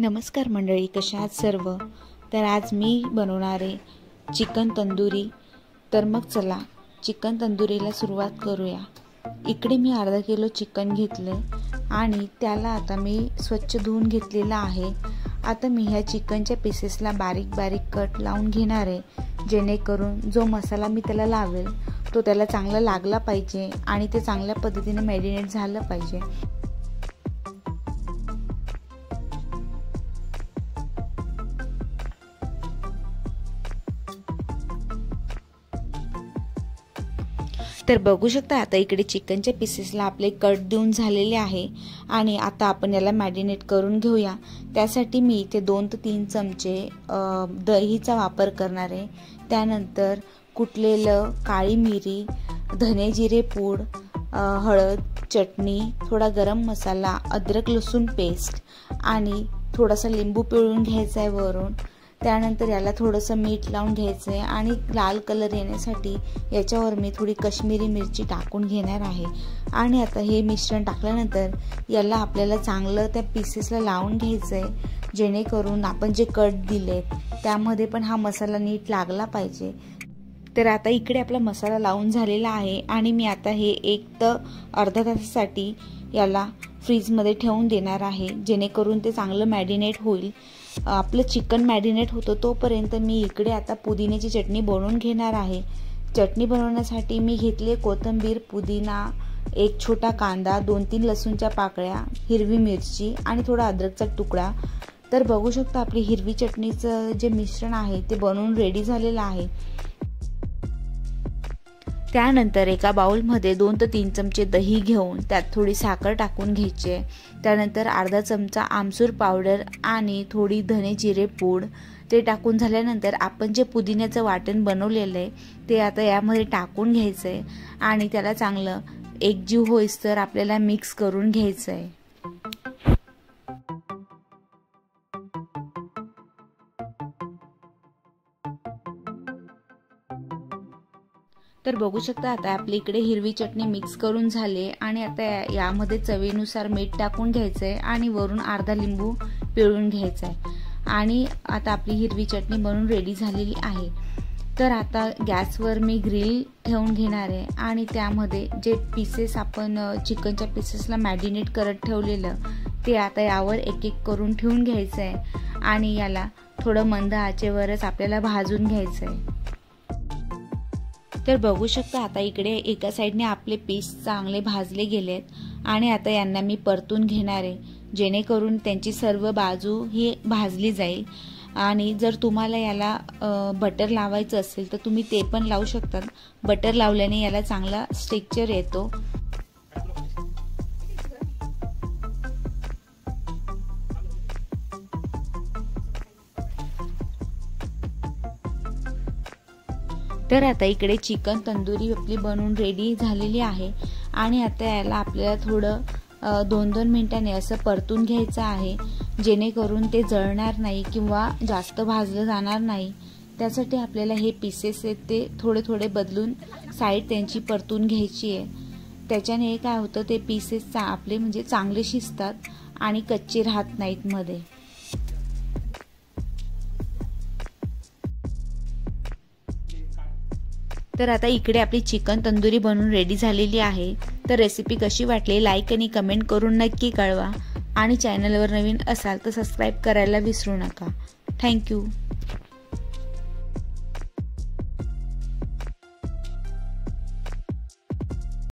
नमस्कार मंडळी, कशा आहात सर्व? तर आज मी बनवणार आहे चिकन तंदुरी. तर मग चला चिकन तंदुरीला सुरुवात करूया. इकडे मी अर्धा किलो चिकन घेतले आणि त्याला आता मी स्वच्छ धुवून घेतलेला आहे. आता मी ह्या चिकनच्या पीसेसला बारीक बारीक कट लावून घेणार आहे, जेणेकरून जो मसाला मी त्याला लावेल तो त्याला चांगला लागला पाहिजे आणि ते चांगल्या पद्धतीने मॅरिनेट झालं पाहिजे. तर बघू शकता आता इकडे चिकनच्या पीसेसला आपले कट देऊन झालेले आहे आणि आता आपण याला मॅरिनेट करून घेऊया. त्यासाठी मी इथे 2 ते 3 चमचे दहीचा वापर करणार आहे. त्यानंतर कुटलेलं काळी मिरी, धने जिरे पूड, हळद, चटणी, थोडा गरम मसाला, अद्रक लसूण पेस्ट आणि थोडासा लिंबू पिळून घ्यायचा आहे वरून. त्यानंतर याला थोडंसं मीठ लावून घ्यायचं आहे आणि लाल कलर येण्यासाठी याच्यावर मी थोडी काश्मीरी मिरची टाकून घेणार आहे. आणि आता हे मिश्रण टाकल्यानंतर याला आपल्याला चांगलं त्या पीसेसला लावून घ्यायचं आहे, जेणेकरून आपण जे कट दिले त्यामध्ये पण हा मसाला नीट लागला पाहिजे. तर आता इकडे आपला मसाला लावून झालेला आहे आणि मी आता हे 1 ते अर्धा तासासाठी याला फ्रीजमध्ये ठेवून देणार आहे, जेणेकरून ते चांगलं मॅरिनेट होईल. आपलं चिकन मॅरिनेट होतं तोपर्यंत मी इकडे आता पुदिन्याची चटणी बनवून घेणार आहे. चटणी बनवण्यासाठी मी घेतली कोथिंबीर, पुदिना, 1 छोटा कांदा, 2-3 लसूणच्या पाकळ्या, हिरवी मिरची आणि थोडा अद्रकचा तुकडा. तर बघू शकता आपली हिरवी चटणीचं जे मिश्रण आहे ते बनवून रेडी झालेलं आहे. त्यानंतर एका बाउलमध्ये 2 ते 3 चमचे दही घेऊन त्यात थोडी साखर टाकून घ्यायची. त्यानंतर अर्धा चमचा आमचूर पावडर आणि थोडी धने जिरे पूड ते टाकून झाल्यानंतर आपण जे पुदिन्याचं वाटण बनवलेलं आहे ते आता यामध्ये टाकून घ्यायचं आहे आणि त्याला चांगलं एकजीव होईस्तर आपल्याला मिक्स करून घ्यायचं आहे. तर बघू शकता आता आपल्या इकडे हिरवी चटणी मिक्स करून झाले आणि आता यामध्ये चवीनुसार मीठ टाकून घ्यायचंय आणि वरून अर्धा लिंबू पिळून घ्यायचा आहे. आणि आता आपली हिरवी चटणी बनवून रेडी झालेली आहे. तर आता गॅसवर मी ग्रिल ठेवून घेणार आहे आणि त्यामध्ये जे पीसेस आपण चिकनच्या पीसेसला मॅरिनेट करत ठेवलेलं ते आता यावर एक एक करून ठेवून घ्यायचं आहे आणि याला थोडं मंद आचेवरच आपल्याला भाजून घ्यायचं आहे. तर बघू शकता आता इकडे एका साईडने आपले पीस चांगले भाजले गेलेत आणि आता यांना मी परतून घेणार आहे, जेणेकरून त्यांची सर्व बाजू ही भाजली जाईल. आणि जर तुम्हाला याला बटर लावायचं असेल तर तुम्ही ते पण लावू शकता. बटर लावल्याने याला चांगला टेक्स्चर येतो. तर आता इकडे चिकन तंदुरी आपली बनवून रेडी झालेली आहे आणि आता याला आपल्याला थोडं 2-2 मिनिटांनी असं परतून घ्यायचं आहे, जेणेकरून ते जळणार नाही किंवा जास्त भाजलं जाणार नाही. त्यासाठी आपल्याला हे पीसेस आहेत ते थोडे थोडे बदलून साईड त्यांची परतून घ्यायची आहे. त्याच्याने काय होतं, ते पीसेस आपले म्हणजे चांगले शिजतात आणि कच्चे राहत नाहीत मध्ये. तर आता इकडे आपली चिकन तंदुरी बनवून रेडी झालेली आहे. तर रेसिपी कशी वाटली लाईक आणि कमेंट करून नक्की कळवा आणि चॅनलवर नवीन असाल तर सबस्क्राईब करायला विसरू नका. थँक्यू.